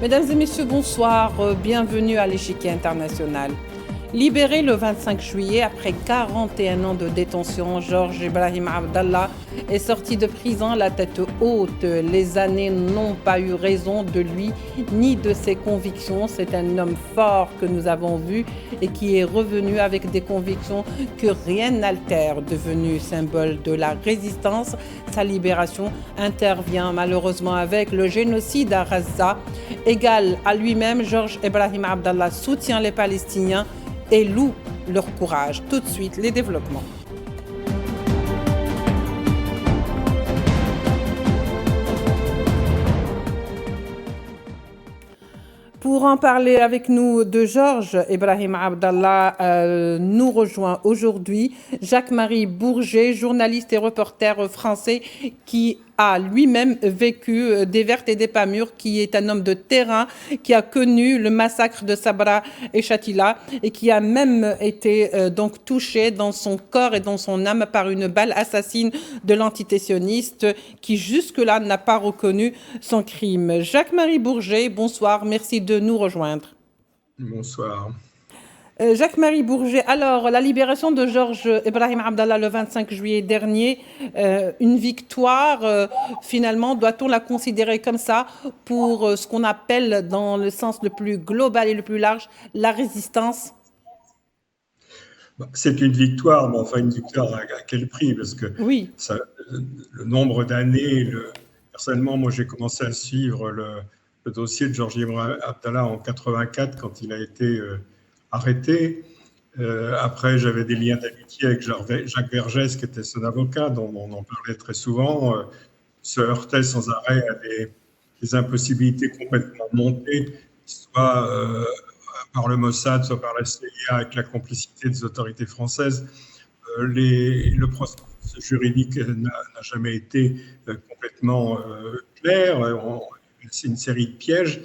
Mesdames et messieurs, bonsoir. Bienvenue à l'Échiquier international. Libéré le 25 juillet après 41 ans de détention, Georges Ibrahim Abdallah est sorti de prison la tête haute. Les années n'ont pas eu raison de lui ni de ses convictions. C'est un homme fort que nous avons vu et qui est revenu avec des convictions que rien n'altère. Devenu symbole de la résistance, sa libération intervient malheureusement avec le génocide à Gaza. Égal à lui-même, Georges Ibrahim Abdallah soutient les Palestiniens et loue leur courage. Tout de suite, les développements. Pour en parler avec nous de Georges Ibrahim Abdallah, nous rejoint aujourd'hui Jacques-Marie Bourget, journaliste et reporter français qui a lui-même vécu des vertes et des pas mûres, qui est un homme de terrain, qui a connu le massacre de Sabra et Shatila et qui a même été donc touché dans son corps et dans son âme par une balle assassine de l'entité sioniste qui jusque-là n'a pas reconnu son crime. Jacques-Marie Bourget, bonsoir, merci de nous rejoindre. Bonsoir. Jacques-Marie Bourget, alors la libération de Georges Ibrahim Abdallah le 25 juillet dernier, une victoire, finalement, doit-on la considérer comme ça pour ce qu'on appelle dans le sens le plus global et le plus large, la résistance? C'est une victoire, mais enfin une victoire à quel prix? Parce que oui. Le nombre d'années, personnellement, moi j'ai commencé à suivre le dossier de Georges Ibrahim Abdallah en 84 quand il a été arrêté. Après, j'avais des liens d'amitié avec Jacques Vergès, qui était son avocat, dont on en parlait très souvent, se heurtait sans arrêt à des impossibilités complètement montées, soit par le Mossad, soit par la CIA, avec la complicité des autorités françaises. Le processus juridique n'a jamais été complètement clair. C'est une série de pièges.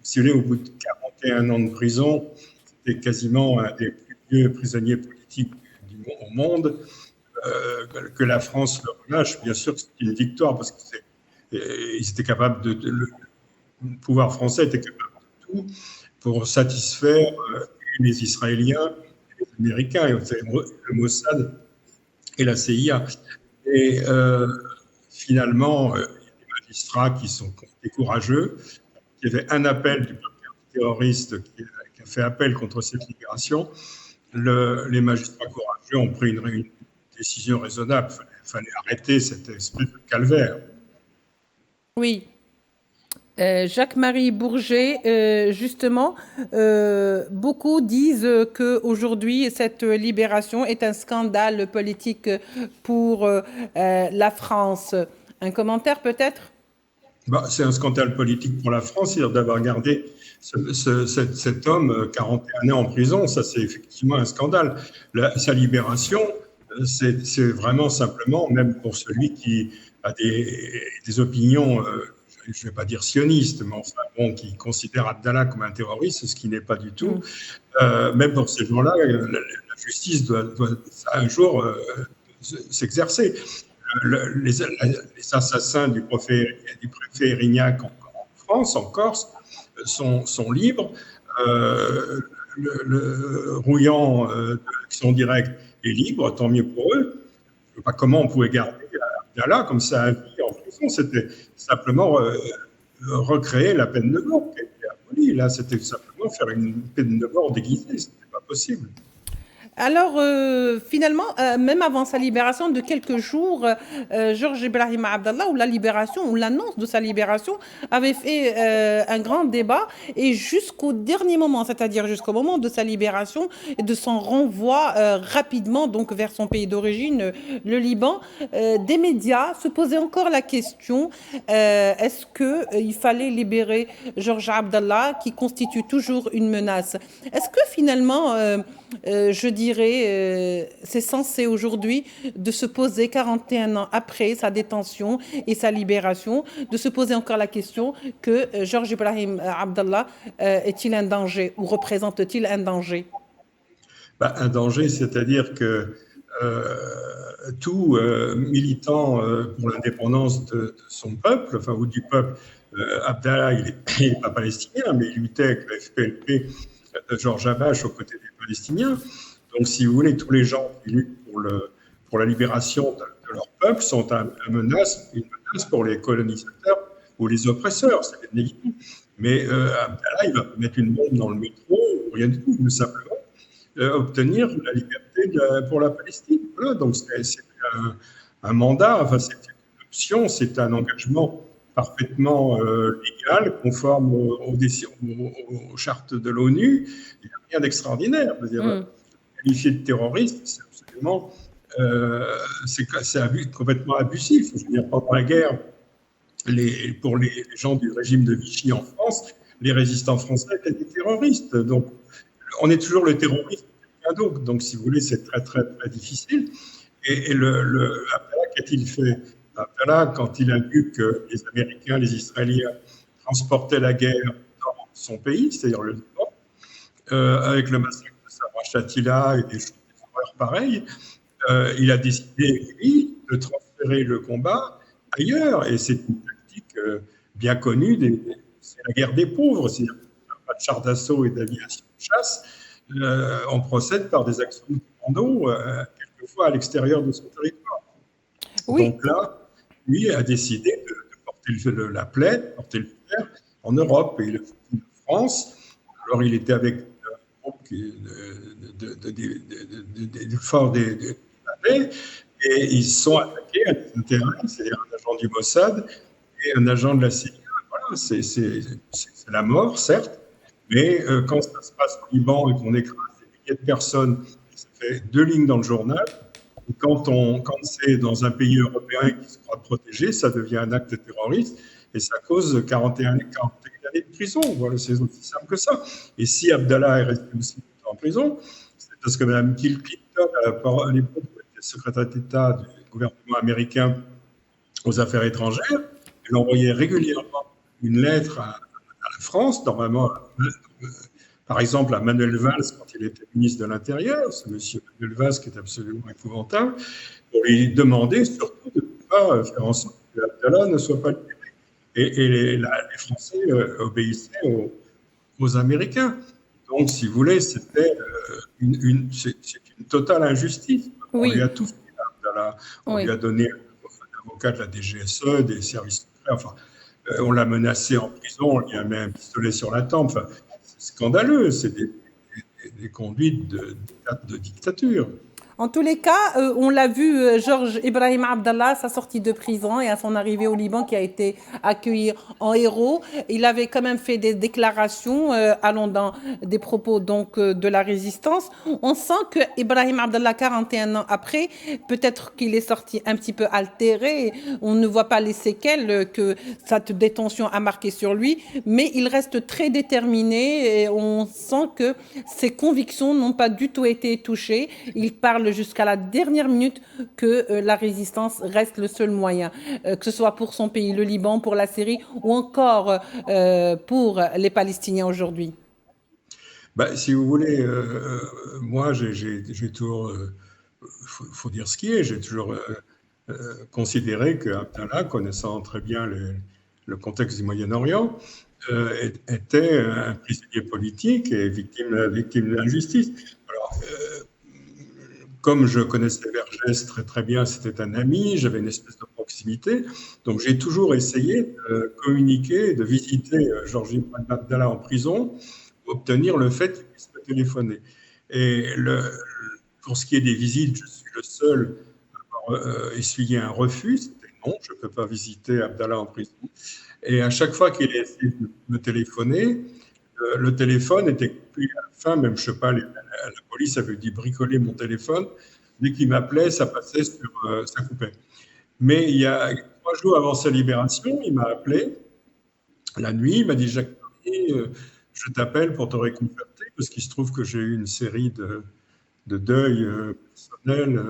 Si vous voulez, au bout de 41 ans de prison, c'était quasiment un des plus vieux prisonniers politiques au monde. Que la France le relâche, bien sûr, c'est une victoire parce qu'ils étaient capables le pouvoir français était capable de tout pour satisfaire les Israéliens et les Américains, et le Mossad et la CIA. Et finalement, il y a des magistrats qui sont courageux. Il y avait un appel du terroriste qui a fait appel contre cette libération. Les magistrats courageux ont pris une décision raisonnable. Il fallait arrêter cette espèce de calvaire. Oui. Jacques-Marie Bourget, justement, beaucoup disent qu'aujourd'hui, cette libération est un scandale politique pour la France. Un commentaire peut-être? C'est un scandale politique pour la France, c'est-à-dire d'avoir gardé cet homme 41 ans en prison. Ça, c'est effectivement un scandale. Sa libération, c'est vraiment simplement, même pour celui qui a des opinions, je ne vais pas dire sionistes, mais enfin bon, qui considère Abdallah comme un terroriste, ce qui n'est pas du tout. Même pour ces gens-là, la justice doit un jour s'exercer. Les assassins du préfet Erignac en France, en Corse, sont libres. Le Rouillant de l'Action directe est libre, tant mieux pour eux. Je ne sais pas comment on pouvait garder Abdallah comme ça à vie en prison. C'était simplement recréer la peine de mort qui a été abolie. Là, c'était simplement faire une peine de mort déguisée. Ce n'était pas possible. Alors, finalement, même avant sa libération de quelques jours, Georges Ibrahim Abdallah, ou la libération, ou l'annonce de sa libération, avait fait un grand débat, et jusqu'au dernier moment, c'est-à-dire jusqu'au moment de sa libération et de son renvoi rapidement donc vers son pays d'origine, le Liban, des médias se posaient encore la question, est-ce qu'il fallait libérer Georges Abdallah, qui constitue toujours une menace? Est-ce que finalement, je dirais, c'est censé aujourd'hui de se poser 41 ans après sa détention et sa libération, de se poser encore la question que Georges Ibrahim Abdallah est-il un danger ou représente-t-il un danger? Un danger, c'est-à-dire que tout militant pour l'indépendance de son peuple, enfin, ou du peuple. Abdallah, il n'est pas palestinien, mais il luttait avec le FPLP de Georges Habash aux côtés des Palestiniens. Donc, si vous voulez, tous les gens qui luttent pour la libération de leur peuple sont une menace pour les colonisateurs ou les oppresseurs, c'est bien évident. Mais Abdallah, il va mettre une bombe dans le métro, rien du tout, mais simplement obtenir la liberté pour la Palestine. Voilà, donc c'est un mandat, enfin, c'est une option, c'est un engagement parfaitement légal, conforme aux chartes de l'ONU. Il n'y a rien d'extraordinaire. Qualifié de terroriste, c'est absolument complètement abusif. Je veux dire, pendant la guerre, pour les gens du régime de Vichy en France, les résistants français étaient des terroristes. Donc, on est toujours le terroriste de quelqu'un d'autre. Donc, si vous voulez, c'est très, très, très difficile. Et Abdallah, qu'a-t-il fait? Abdallah, quand il a vu que les Américains, les Israéliens transportaient la guerre dans son pays, c'est-à-dire le Liban, avec le massacre de Sabra Shatila et des horreurs pareilles, il a décidé, lui, de transférer le combat ailleurs. Et c'est une tactique bien connue, c'est la guerre des pauvres, c'est-à-dire pas de chars d'assaut et d'aviation de chasse, on procède par des actions de commando, quelquefois à l'extérieur de son territoire. Oui. Donc là, lui a décidé de porter la plaie, de porter le fer en Europe, et il a fait en France. Alors il était avec un groupe des forces des et ils sont attaqués à des terrains, c'est-à-dire un agent du Mossad et un agent de la CIA. Voilà, c'est la mort, certes, mais quand ça se passe au Liban et qu'on écrase des milliers de personnes, ça fait 2 lignes dans le journal. Et quand c'est dans un pays européen qui se croit protégé, ça devient un acte terroriste et ça cause 41 années de prison. Voilà, c'est aussi simple que ça. Et si Abdallah est resté aussi longtemps en prison, c'est parce que Mme Bill Clinton, à l'époque, secrétaire d'État du gouvernement américain aux affaires étrangères, elle envoyait régulièrement une lettre à la France, normalement, par exemple, à Manuel Valls, quand il était ministre de l'Intérieur, ce monsieur Manuel Valls qui est absolument épouvantable, pour lui demander surtout de ne pas faire en sorte que Abdallah ne soit pas libéré. Et les Français obéissaient aux Américains. Donc, si vous voulez, c'était une totale injustice. Oui. On lui a tout fait, Abdallah. On lui a donné un avocat de la DGSE, des services secrets. Enfin, on l'a menacé en prison, on lui a mis un pistolet sur la tempe. Enfin, c'est scandaleux. C'est des conduites de dictature. En tous les cas, on l'a vu, Georges Ibrahim Abdallah, sa sortie de prison et à son arrivée au Liban, qui a été accueilli en héros. Il avait quand même fait des déclarations allant dans des propos donc de la résistance. On sent que Ibrahim Abdallah, 41 ans après, peut-être qu'il est sorti un petit peu altéré. On ne voit pas les séquelles que cette détention a marqué sur lui, mais il reste très déterminé et on sent que ses convictions n'ont pas du tout été touchées. Il parle jusqu'à la dernière minute que la résistance reste le seul moyen, que ce soit pour son pays, le Liban, pour la Syrie ou encore pour les Palestiniens aujourd'hui. Si vous voulez, moi j'ai toujours, faut dire ce qui est, j'ai toujours considéré que Abdallah, connaissant très bien le contexte du Moyen-Orient, était un prisonnier politique et victime de l'injustice. Alors, comme je connaissais Vergès très très bien, c'était un ami, j'avais une espèce de proximité, donc j'ai toujours essayé de communiquer, de visiter Georges Ibrahim Abdallah en prison, obtenir le fait qu'il puisse me téléphoner. Et pour ce qui est des visites, je suis le seul à avoir essuyé un refus, c'était non, je ne peux pas visiter Abdallah en prison. Et à chaque fois qu'il a essayé de me téléphoner, le téléphone était coupé à la fin, même je ne sais pas, la police avait dû bricoler mon téléphone. Dès qu'il m'appelait, ça passait ça coupait. Mais il y a 3 jours avant sa libération, il m'a appelé la nuit, il m'a dit « Jacques, je t'appelle pour te réconforter parce qu'il se trouve que j'ai eu une série de deuils personnels. »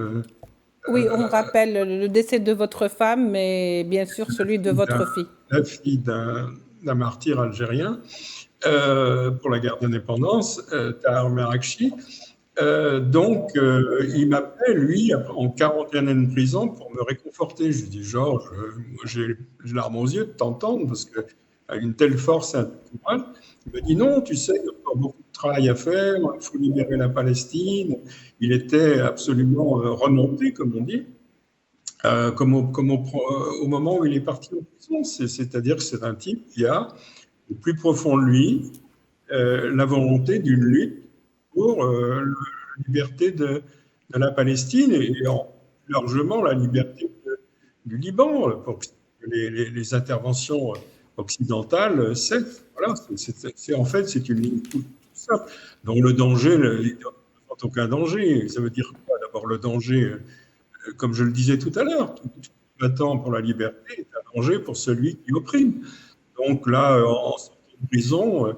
Oui, on rappelle le décès de votre femme, mais bien sûr celui de votre fille. La fille d'un martyr algérien pour la guerre d'indépendance, Tahar Merakchi. Il m'appelle, lui, en 41 années de prison pour me réconforter. Je lui dis, Georges, moi, j'ai les larmes aux yeux de t'entendre parce que tu as une telle force et un tel courage. Il me dit, non, tu sais, il y a encore beaucoup de travail à faire, il faut libérer la Palestine. Il était absolument remonté, comme on dit, au moment où il est parti en prison. C'est-à-dire que c'est un type qui a, au plus profond de lui, la volonté d'une lutte pour la liberté de la Palestine et largement la liberté du Liban, pour que les interventions occidentales cessent. Voilà, en fait, c'est une ligne tout simple. Donc le danger, il n'y a aucun danger. Ça veut dire quoi? D'abord, le danger, comme je le disais tout à l'heure, tout combattant pour la liberté est un danger pour celui qui opprime. Donc là, en sortant de prison,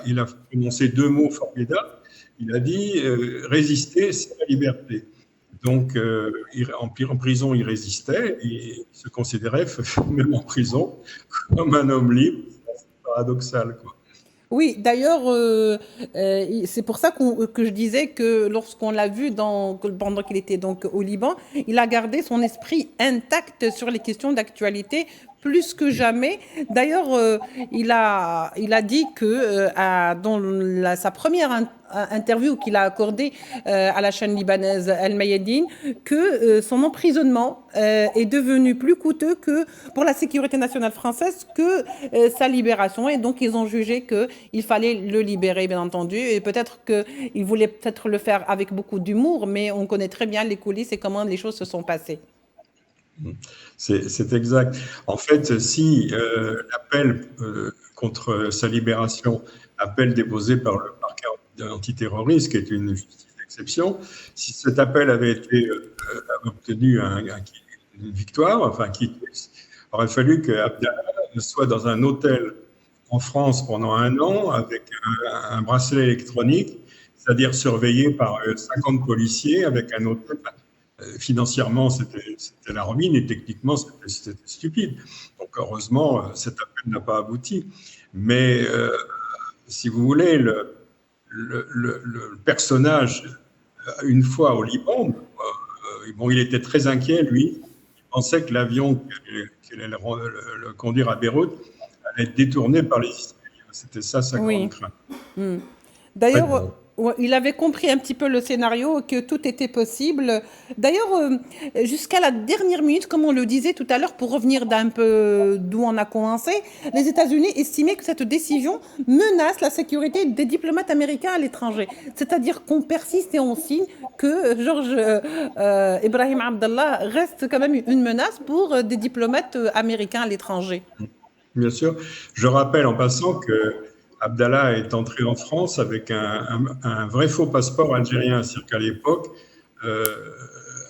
il a prononcé deux mots formidables. Il a dit résister, c'est la liberté. Donc, en prison, il résistait, et il se considérait, même en prison, comme un homme libre. C'est paradoxal, quoi. Oui, d'ailleurs, c'est pour ça que je disais que lorsqu'on l'a vu pendant qu'il était donc au Liban, il a gardé son esprit intact sur les questions d'actualité plus que jamais. D'ailleurs, il a dit que dans sa première interview qu'il a accordée à la chaîne libanaise El Mayadeen, que son emprisonnement est devenu plus coûteux que pour la sécurité nationale française que sa libération. Et donc, ils ont jugé qu'il fallait le libérer, bien entendu. Et peut-être qu'il voulait peut-être le faire avec beaucoup d'humour, mais on connaît très bien les coulisses et comment les choses se sont passées. C'est exact. En fait, si l'appel contre sa libération, appel déposé par le parquet antiterroriste, qui est une justice d'exception, si cet appel avait obtenu une victoire, enfin quitus, il aurait fallu que Abdallah soit dans un hôtel en France pendant 1 an avec un bracelet électronique, c'est-à-dire surveillé par 50 policiers avec un hôtel. Financièrement, c'était la ruine et techniquement, c'était stupide. Donc, heureusement, cet appel n'a pas abouti. Mais, si vous voulez, le personnage, une fois au Liban, bon, il était très inquiet, lui. Il pensait que l'avion qui allait le conduire à Beyrouth allait être détourné par les Israéliens. C'était ça sa grande crainte. D'ailleurs, il avait compris un petit peu le scénario, que tout était possible. D'ailleurs, jusqu'à la dernière minute, comme on le disait tout à l'heure, pour revenir d'un peu d'où on a commencé, les États-Unis estimaient que cette décision menace la sécurité des diplomates américains à l'étranger. C'est-à-dire qu'on persiste et on signe que Georges Ibrahim Abdallah reste quand même une menace pour des diplomates américains à l'étranger. Bien sûr. Je rappelle en passant que Abdallah est entré en France avec un vrai faux passeport algérien. C'est-à-dire qu'à l'époque,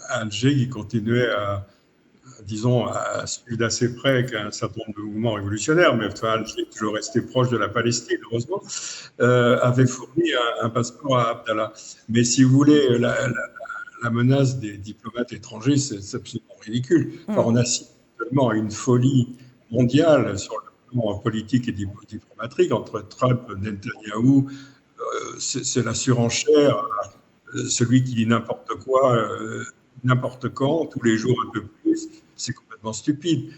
Alger, qui continuait à suivre d'assez près avec un certain nombre de mouvements révolutionnaires, mais enfin, Alger est toujours resté proche de la Palestine, heureusement, avait fourni un passeport à Abdallah. Mais si vous voulez, la menace des diplomates étrangers, c'est absolument ridicule. Enfin, on assiste seulement à une folie mondiale sur le plan politique et diplomatique entre Trump et Netanyahou. C'est la surenchère, celui qui dit n'importe quoi, n'importe quand, tous les jours un peu plus. C'est complètement stupide.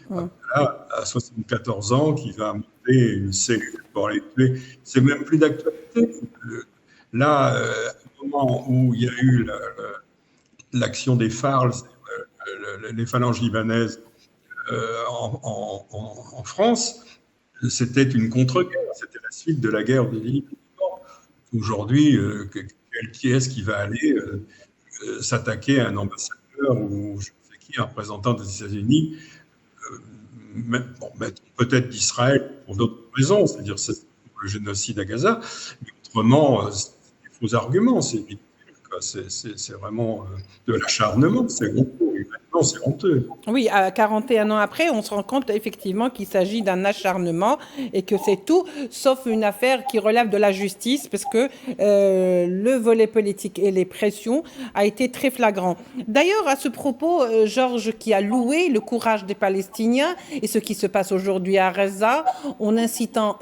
Là, à 74 ans, qui va monter une cellule pour aller tuer, c'est même plus d'actualité. Là, au moment où il y a eu l'action des FARL, les phalanges libanaises, en France, c'était une contre-guerre, c'était la suite de la guerre de Liban. Aujourd'hui, qui est-ce qui va aller s'attaquer à un ambassadeur ou je ne sais qui, un représentant des États-Unis, peut-être d'Israël pour d'autres raisons, c'est-à-dire le génocide à Gaza, mais autrement, c'est des faux arguments, c'est ridicule, c'est vraiment de l'acharnement, c'est gros. Non, c'est honteux. Oui, à 41 ans après, on se rend compte effectivement qu'il s'agit d'un acharnement et que c'est tout sauf une affaire qui relève de la justice parce que le volet politique et les pressions a été très flagrant. D'ailleurs, à ce propos, Georges, qui a loué le courage des Palestiniens et ce qui se passe aujourd'hui à Gaza, en incitant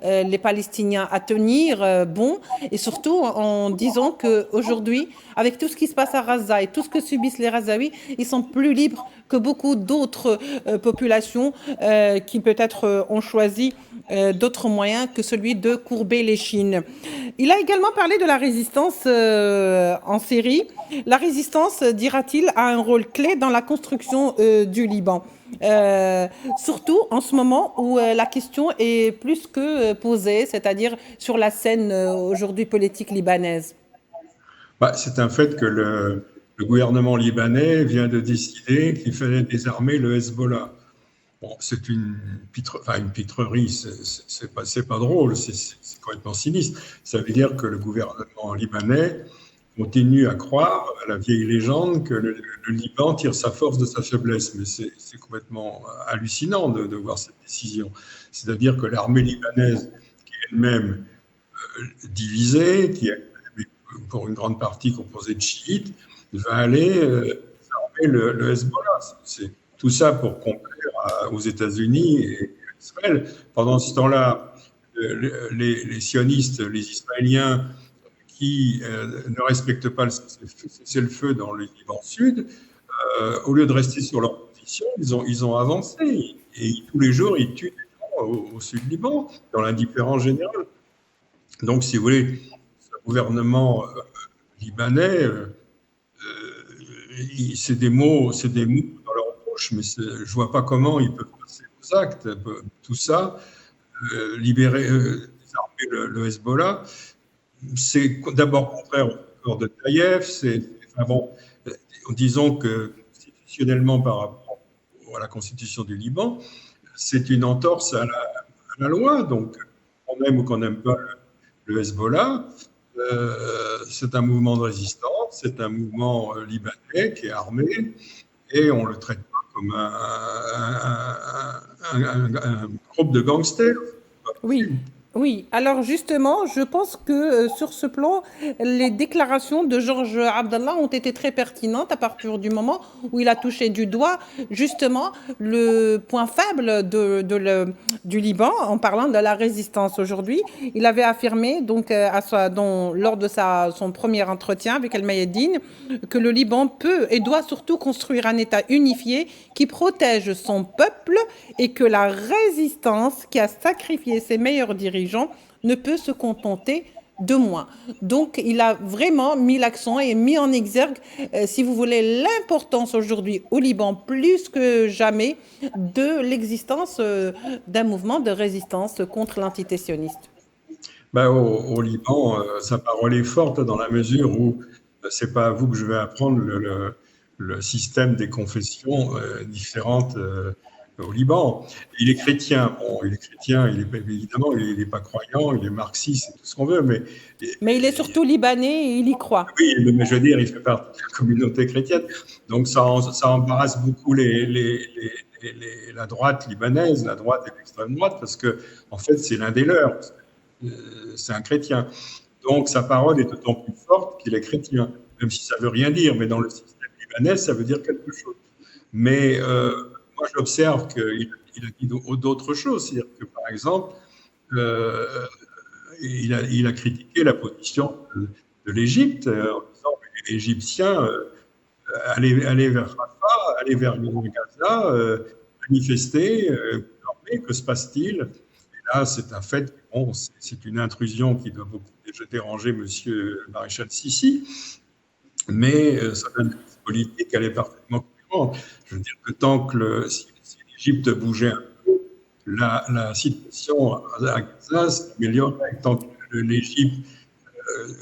les Palestiniens à tenir bon et surtout en disant qu'aujourd'hui, avec tout ce qui se passe à Gaza et tout ce que subissent les Gazaouis, ils sont plus libres que beaucoup d'autres populations qui peut-être ont choisi d'autres moyens que celui de courber l'échine. Il a également parlé de la résistance en Syrie. La résistance, dira-t-il, a un rôle clé dans la construction du Liban. Surtout en ce moment où la question est plus que posée, c'est-à-dire sur la scène aujourd'hui politique libanaise. C'est un fait que le gouvernement libanais vient de décider qu'il fallait désarmer le Hezbollah. Bon, c'est une pitrerie, c'est pas drôle, c'est complètement sinistre. Ça veut dire que le gouvernement libanais continue à croire à la vieille légende que le Liban tire sa force de sa faiblesse. Mais c'est complètement hallucinant de voir cette décision. C'est-à-dire que l'armée libanaise, qui est elle-même divisée, qui est pour une grande partie composée de chiites, va aller armer le Hezbollah. C'est tout ça pour complaire aux États-Unis et à Israël. Pendant ce temps-là, les sionistes, les Israéliens qui ne respectent pas le cessez-le-feu dans le Liban Sud, au lieu de rester sur leur position, ils ont avancé. Et tous les jours, ils tuent des gens au sud Liban, dans l'indifférence générale. Donc, si vous voulez, gouvernement libanais, c'est des mots dans leur bouche, mais je vois pas comment ils peuvent passer aux actes. Tout ça, libérer, désarmer le Hezbollah, c'est d'abord contraire au accord de Taïef. Disons que constitutionnellement, par rapport à la constitution du Liban, c'est une entorse à la loi. Donc, qu'on aime ou qu'on n'aime pas le Hezbollah, c'est un mouvement de résistance, c'est un mouvement libanais qui est armé et on ne le traite pas comme un groupe de gangsters. Oui. Oui, alors justement, je pense que sur ce plan, les déclarations de Georges Abdallah ont été très pertinentes à partir du moment où il a touché du doigt justement le point faible du Liban en parlant de la résistance. Aujourd'hui, il avait affirmé donc lors de son premier entretien avec El Mayadine que le Liban peut et doit surtout construire un État unifié qui protège son peuple et que la résistance qui a sacrifié ses meilleurs dirigeants ne peut se contenter de moins. Donc, il a vraiment mis l'accent et mis en exergue, si vous voulez, l'importance aujourd'hui au Liban, plus que jamais, de l'existence d'un mouvement de résistance contre l'entité sioniste. Au Liban, sa parole est forte dans la mesure où c'est pas à vous que je vais apprendre le système des confessions différentes au Liban. Il est chrétien. Bon, évidemment, il n'est pas croyant, il est marxiste, c'est tout ce qu'on veut, mais il est surtout libanais et il y croit. Oui, mais je veux dire, il fait partie de la communauté chrétienne. Donc ça embarrasse beaucoup la droite libanaise, la droite et l'extrême droite, parce que en fait, c'est l'un des leurs. C'est un chrétien. Donc sa parole est d'autant plus forte qu'il est chrétien, même si ça ne veut rien dire, mais dans le système libanais, ça veut dire quelque chose. Mais moi, j'observe qu'il a dit d'autres choses. C'est-à-dire que, par exemple, il a critiqué la position de l'Égypte en disant que les Égyptiens allaient vers Rafah, allaient vers Gaza, manifester, que se passe-t-il? Et là, c'est un fait, bon, c'est une intrusion qui doit beaucoup déjà déranger M. Maréchal Sissi, mais sa analyse politique, elle est parfaitement cohérente. Je veux dire que tant que si l'Égypte bougeait un peu, la situation à Gaza s'améliorerait. Tant que l'Égypte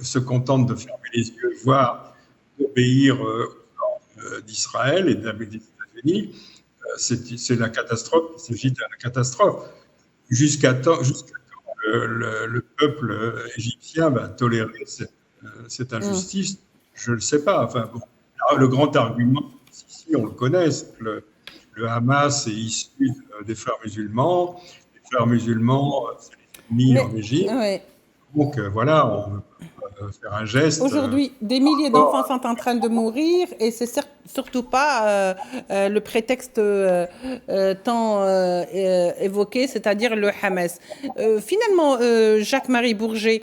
se contente de fermer les yeux, voire d'obéir aux ordres d'Israël et des États-Unis, c'est la catastrophe, c'est vite la catastrophe. Jusqu'à temps le peuple égyptien va tolérer cette injustice, je ne le sais pas. Enfin, bon, le grand argument, ici, on le connaît. Le Hamas est issu des Frères musulmans. Les Frères musulmans, c'est les ennemis en Égypte. Ouais. Donc voilà, on peut faire un geste. Aujourd'hui, des milliers d'enfants sont en train de mourir et c'est surtout pas le prétexte tant évoqué, c'est-à-dire le Hamas. Finalement, Jacques-Marie Bourget,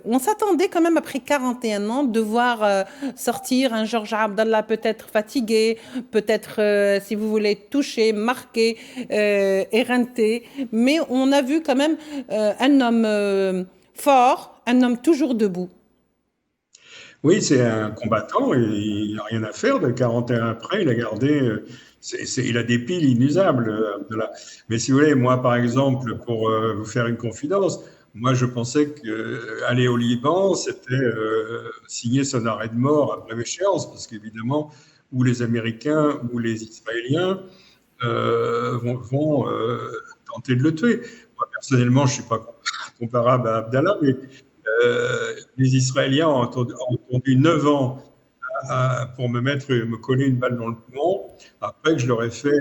on s'attendait quand même après 41 ans de voir sortir un Georges Abdallah peut-être fatigué, peut-être, si vous voulez, touché, marqué, éreinté, mais on a vu quand même un homme fort, un homme toujours debout. Oui, c'est un combattant et il n'a rien à faire. De 41 après, il a gardé. Il a des piles inusables, Abdallah. Mais si vous voulez, moi, par exemple, pour vous faire une confidence, moi, je pensais qu'aller au Liban, c'était signer son arrêt de mort à brève échéance, parce qu'évidemment, ou les Américains ou les Israéliens vont tenter de le tuer. Moi, personnellement, je ne suis pas comparable à Abdallah, mais les Israéliens ont attendu 9 ans pour me coller une balle dans le poumon. Après que je leur ai fait,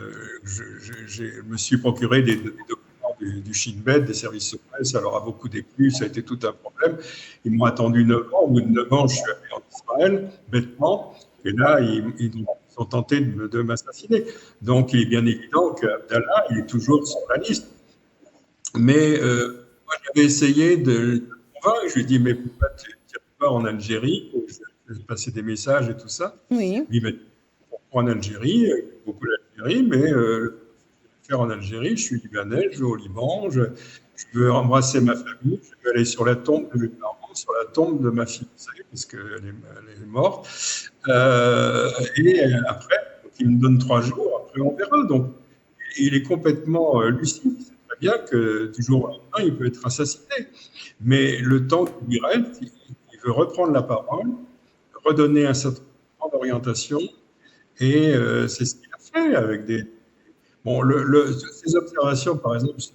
je me suis procuré des documents du Shin Bet, des services secrets, ça leur a beaucoup déplu, ça a été tout un problème. Ils m'ont attendu 9 ans. Au bout de 9 ans, je suis allé en Israël, bêtement, et là, ils ont tenté de m'assassiner. Donc, il est bien évident qu'Abdallah, il est toujours sur la liste. Mais moi, j'avais essayé de le convaincre. Je lui ai dit, mais pourquoi tu ne vas pas en Algérie? Je lui ai passé des messages et tout ça. Oui. Il m'a dit, pourquoi en Algérie? Beaucoup l'Algérie, mais je vais faire en Algérie. Je suis libanais, je vais au Liban, je veux embrasser ma famille, je veux aller sur la tombe de mes parents, sur la tombe de ma fiancée, parce qu'elle est morte. Et après, il me donne 3 jours, après on verra. Donc, il est complètement lucide. Bien que du jour au lendemain, il peut être assassiné. Mais le temps qui lui reste, il veut reprendre la parole, redonner un certain nombre d'orientation, et c'est ce qu'il a fait avec des... Bon, ces observations, par exemple, sur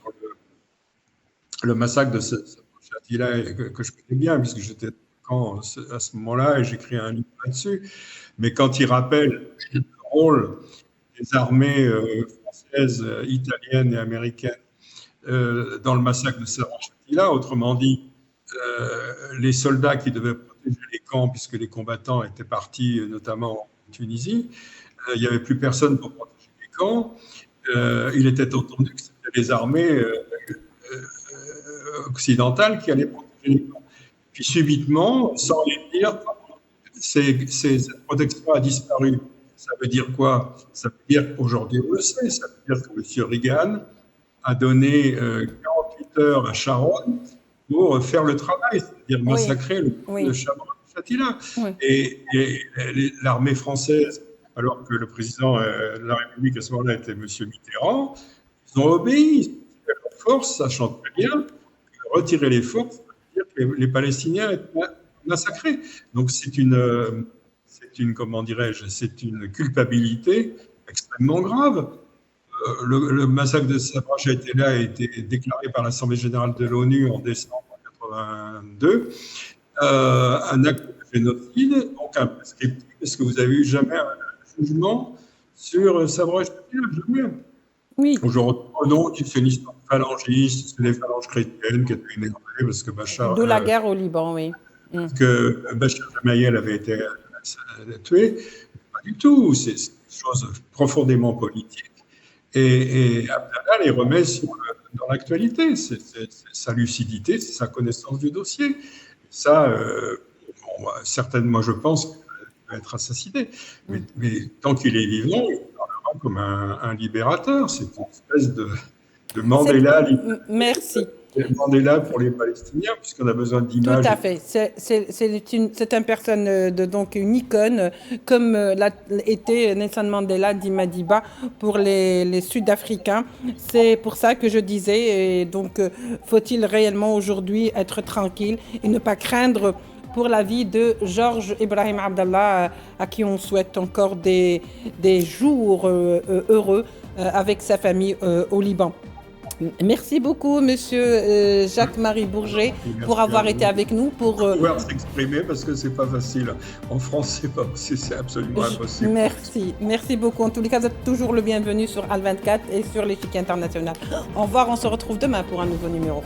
le massacre de Shatila, que je connais bien, puisque j'étais à ce moment-là, et j'écris un livre là-dessus, mais quand il rappelle le rôle des armées françaises, italiennes et américaines dans le massacre de Shatila, autrement dit, les soldats qui devaient protéger les camps, puisque les combattants étaient partis, notamment en Tunisie, il n'y avait plus personne pour protéger les camps. Il était entendu que c'était les armées occidentales qui allaient protéger les camps. Puis subitement, sans les dire, cette protection a disparu. Ça veut dire quoi? Ça veut dire qu'aujourd'hui, on le sait, ça veut dire que M. Reagan a donné 48 heures à Sharon pour faire le travail, c'est-à-dire massacrer le camp de Sharon Shatila. Oui. Et l'armée française, alors que le président de la République à ce moment-là était M. Mitterrand, ils ont obéi. Leurs forces, sachant très bien que retirer les forces, ça veut dire que les Palestiniens étaient massacrés. Donc c'est une comment dirais-je, c'est une culpabilité extrêmement grave. Le massacre de Sabra Shatila a été déclaré par l'Assemblée générale de l'ONU en décembre 1982. Un acte de génocide, donc imprescriptible. Est-ce que vous avez eu jamais un jugement sur Sabra Shatila? Jamais. Oui. Aujourd'hui, non, c'est une histoire phalangiste, c'est les phalanges chrétiennes qui étaient énervées parce que Bachar. D'où la guerre au Liban, oui. Parce que Bachar Gemayel avait été tué. Pas du tout. C'est une chose profondément politique. Et Abdallah les remet dans l'actualité. C'est sa lucidité, c'est sa connaissance du dossier. Et ça, certainement, je pense qu'il va être assassiné. Mais tant qu'il est vivant, il parlera comme un libérateur. C'est une espèce de Mandela. Merci. Mandela pour les Palestiniens, puisqu'on a besoin d'images. Tout à fait. C'est une personne, donc une icône, comme l'a été Nelson Mandela d'Imadiba pour les Sud-Africains. C'est pour ça que je disais, et donc faut-il réellement aujourd'hui être tranquille et ne pas craindre pour la vie de Georges Ibrahim Abdallah, à qui on souhaite encore des jours heureux avec sa famille au Liban. Merci beaucoup, monsieur Jacques-Marie Bourget, pour Merci à avoir été vous. avec nous. Pouvoir s'exprimer parce que c'est pas facile. En France, c'est absolument impossible. Merci, merci beaucoup. En tous les cas, vous êtes toujours le bienvenu sur Al 24 et sur l'échiquier international. Au revoir, on se retrouve demain pour un nouveau numéro.